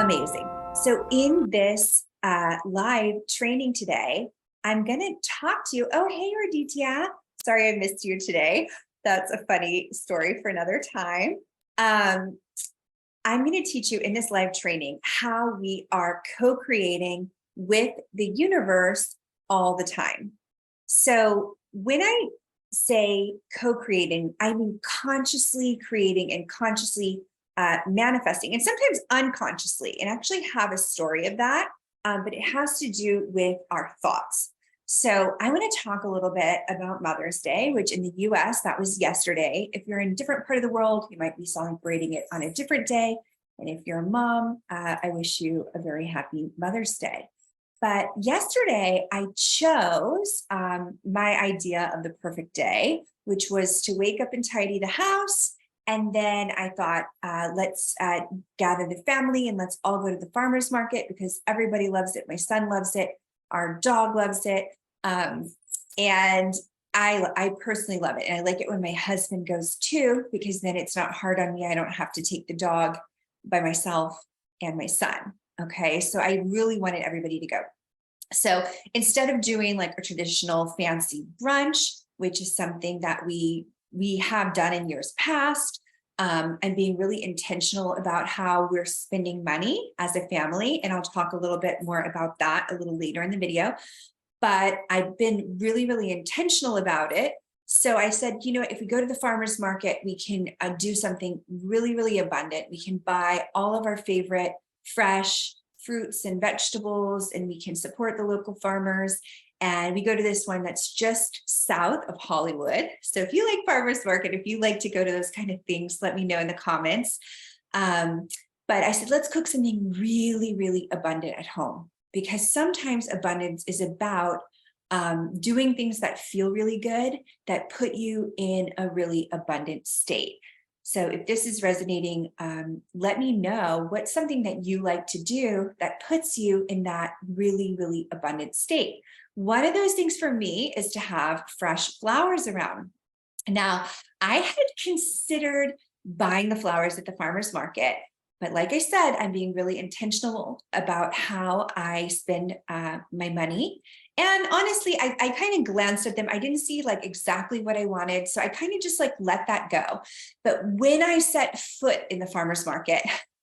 Amazing. So in this live training today, I'm going to talk to you. Oh, hey, Arditya. Sorry I missed you today. That's a funny story for another time. I'm going to teach you in this live training how we are co-creating with the universe all the time. So when I say co-creating, I mean consciously creating and consciously manifesting, and sometimes unconsciously, and actually have a story of that, but it has to do with our thoughts. So I want to talk a little bit about Mother's Day, which in the US, that was yesterday. If you're in a different part of the world, you might be celebrating it on a different day. And if you're a mom, I wish you a very happy Mother's Day. But yesterday, I chose my idea of the perfect day, which was to wake up and tidy the house. And then I thought, let's gather the family and let's all go to the farmer's market because everybody loves it. My son loves it. Our dog loves it. And I personally love it. And I like it when my husband goes too, because then it's not hard on me. I don't have to take the dog by myself and my son. Okay. So I really wanted everybody to go. So instead of doing like a traditional fancy brunch, which is something that we have done in years past, and being really intentional about how we're spending money as a family. And I'll talk a little bit more about that a little later in the video, but I've been really, really intentional about it. So I said, you know, if we go to the farmer's market, we can do something really, really abundant. We can buy all of our favorite fresh fruits and vegetables, and we can support the local farmers. And we go to this one that's just south of Hollywood. So if you like farmers market, if you like to go to those kind of things, let me know in the comments. But I said, let's cook something really, really abundant at home, because sometimes abundance is about doing things that feel really good, that put you in a really abundant state. So if this is resonating, let me know what's something that you like to do that puts you in that really, really abundant state. One of those things for me is to have fresh flowers around. Now, I had considered buying the flowers at the farmer's market, but like I said, I'm being really intentional about how I spend my money. And honestly, I kind of glanced at them. I didn't see like exactly what I wanted. So I kind of just like let that go. But when I set foot in the farmer's market,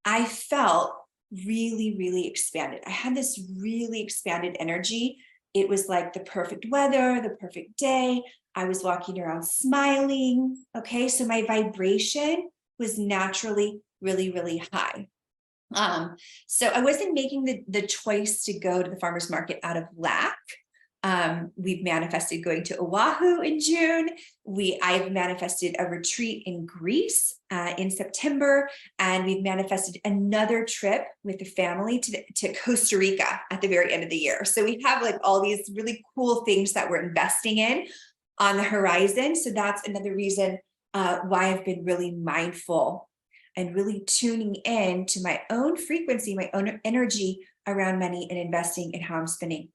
I felt really, really expanded. I had this really expanded energy. It was like the perfect weather, the perfect day. I was walking around smiling. Okay, so my vibration was naturally really, really high. So I wasn't making the choice to go to the farmer's market out of lack. We've manifested going to Oahu in June. I've manifested a retreat in Greece in September, and we've manifested another trip with the family to Costa Rica at the very end of the year. So we have like all these really cool things that we're investing in on the horizon. So that's another reason why I've been really mindful and really tuning in to my own frequency, my own energy around money and investing and how I'm spending.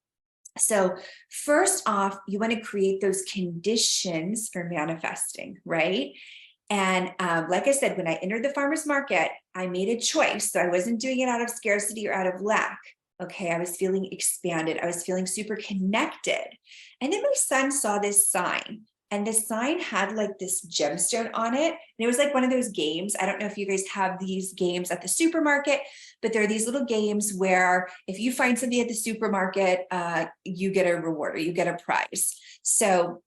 So first off, you want to create those conditions for manifesting, right? And like I said, when I entered the farmer's market, I made a choice. So I wasn't doing it out of scarcity or out of lack. Okay, I was feeling expanded. I was feeling super connected. And then my son saw this sign. And the sign had like this gemstone on it. And it was like one of those games. I don't know if you guys have these games at the supermarket, but there are these little games where if you find something at the supermarket, you get a reward or you get a prize. So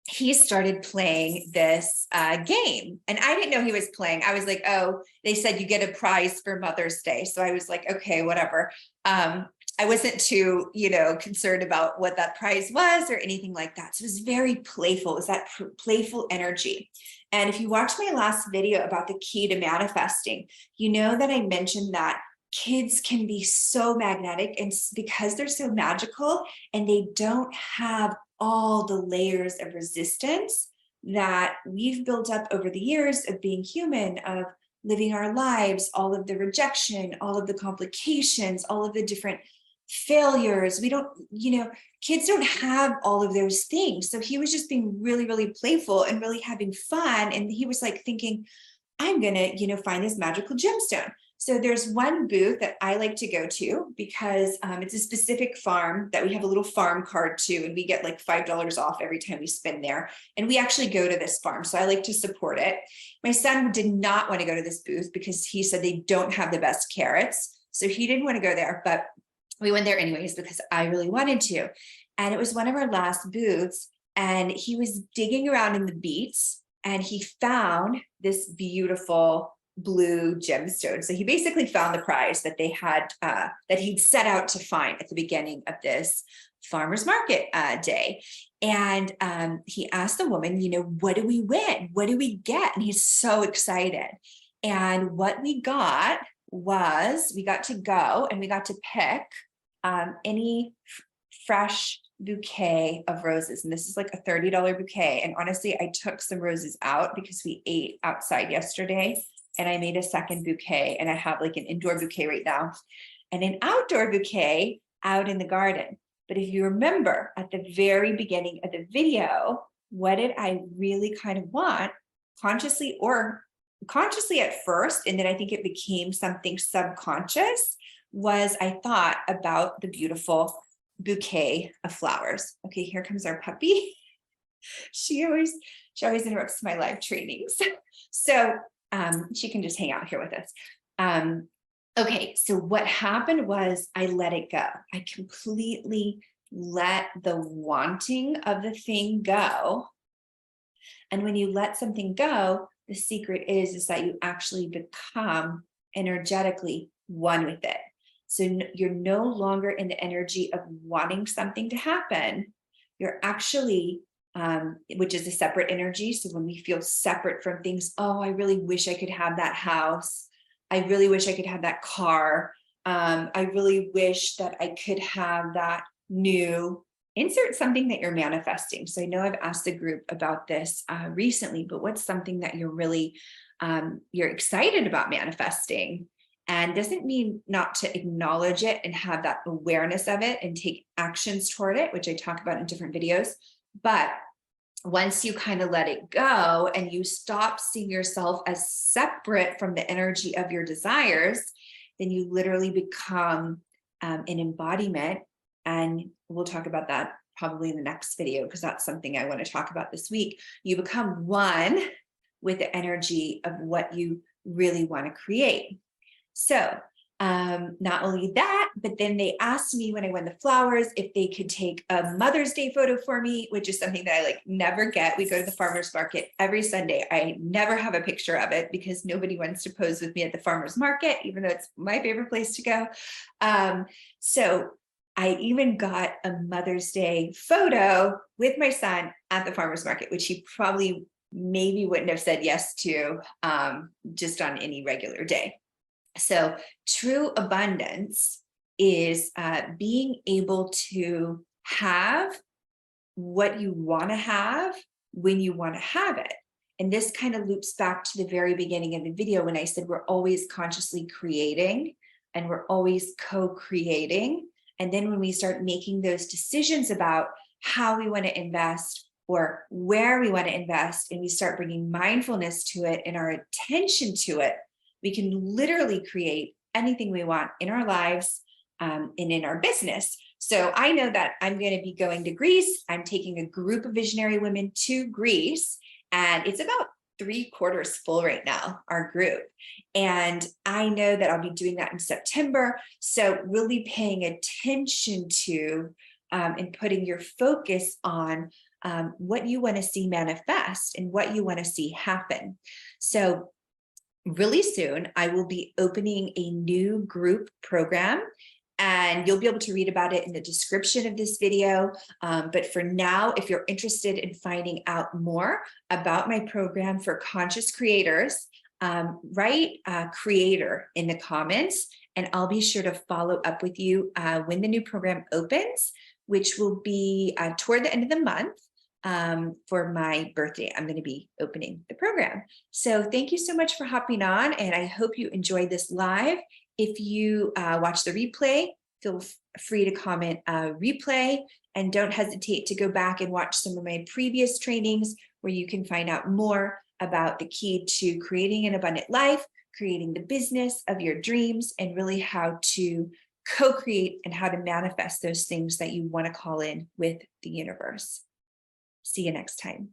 he started playing this game, and I didn't know he was playing. I was like, oh, they said you get a prize for Mother's Day. So I was like, okay, whatever. I wasn't too, concerned about what that prize was or anything like that. So it was very playful. It was that playful energy. And if you watched my last video about the key to manifesting, you know that I mentioned that kids can be so magnetic, and because they're so magical and they don't have all the layers of resistance that we've built up over the years of being human, of living our lives, all of the rejection, all of the complications, all of the different failures. We don't, kids don't have all of those things. So he was just being really, really playful and really having fun. And he was like thinking, I'm going to, find this magical gemstone. So there's one booth that I like to go to because it's a specific farm that we have a little farm card to, and we get like $5 off every time we spend there. And we actually go to this farm, so I like to support it. My son did not want to go to this booth because he said they don't have the best carrots. So he didn't want to go there, but we went there anyways because I really wanted to. And it was one of our last booths, and he was digging around in the beets and he found this beautiful blue gemstone. So he basically found the prize that they had, that he'd set out to find at the beginning of this farmer's market day. And he asked the woman, what do we win? What do we get? And he's so excited. And what we got was, we got to go and we got to pick any fresh bouquet of roses. And this is like a $30 bouquet. And honestly, I took some roses out because we ate outside yesterday, and I made a second bouquet, and I have like an indoor bouquet right now and an outdoor bouquet out in the garden. But if you remember at the very beginning of the video, what did I really kind of want, consciously or consciously at first, and then I think it became something subconscious, was I thought about the beautiful bouquet of flowers. Okay, here comes our puppy. She always interrupts my live trainings. So she can just hang out here with us. Okay, so what happened was I let it go. I completely let the wanting of the thing go. And when you let something go, the secret is that you actually become energetically one with it. So you're no longer in the energy of wanting something to happen. You're actually which is a separate energy. So when we feel separate from things, oh, I really wish I could have that house. I really wish I could have that car. I really wish that I could have that new, insert something that you're manifesting. So I know I've asked the group about this recently, but what's something that you're really, you're excited about manifesting? And doesn't mean not to acknowledge it and have that awareness of it and take actions toward it, which I talk about in different videos. But once you kind of let it go and you stop seeing yourself as separate from the energy of your desires, then you literally become an embodiment. And we'll talk about that probably in the next video, because that's something I want to talk about this week. You become one with the energy of what you really want to create. So not only that, but then they asked me when I won the flowers if they could take a Mother's Day photo for me, which is something that I like never get. We go to the farmer's market every Sunday. I never have a picture of it because nobody wants to pose with me at the farmer's market, even though it's my favorite place to go. So I even got a Mother's Day photo with my son at the farmer's market, which he probably maybe wouldn't have said yes to just on any regular day. So true abundance is being able to have what you want to have when you want to have it. And this kind of loops back to the very beginning of the video when I said we're always consciously creating and we're always co-creating. And then when we start making those decisions about how we want to invest or where we want to invest, and we start bringing mindfulness to it and our attention to it, we can literally create anything we want in our lives and in our business. So I know that I'm going to be going to Greece. I'm taking a group of visionary women to Greece, and it's about 3/4 full right now, our group. And I know that I'll be doing that in September. So really paying attention to and putting your focus on what you want to see manifest and what you want to see happen. So really soon, I will be opening a new group program, and you'll be able to read about it in the description of this video. But for now, if you're interested in finding out more about my program for conscious creators, write creator in the comments, and I'll be sure to follow up with you when the new program opens, which will be toward the end of the month. For my birthday, I'm going to be opening the program. So thank you so much for hopping on, and I hope you enjoyed this live. If you watch the replay, feel free to comment replay, and don't hesitate to go back and watch some of my previous trainings where you can find out more about the key to creating an abundant life, creating the business of your dreams, and really how to co-create and how to manifest those things that you want to call in with the universe. See you next time.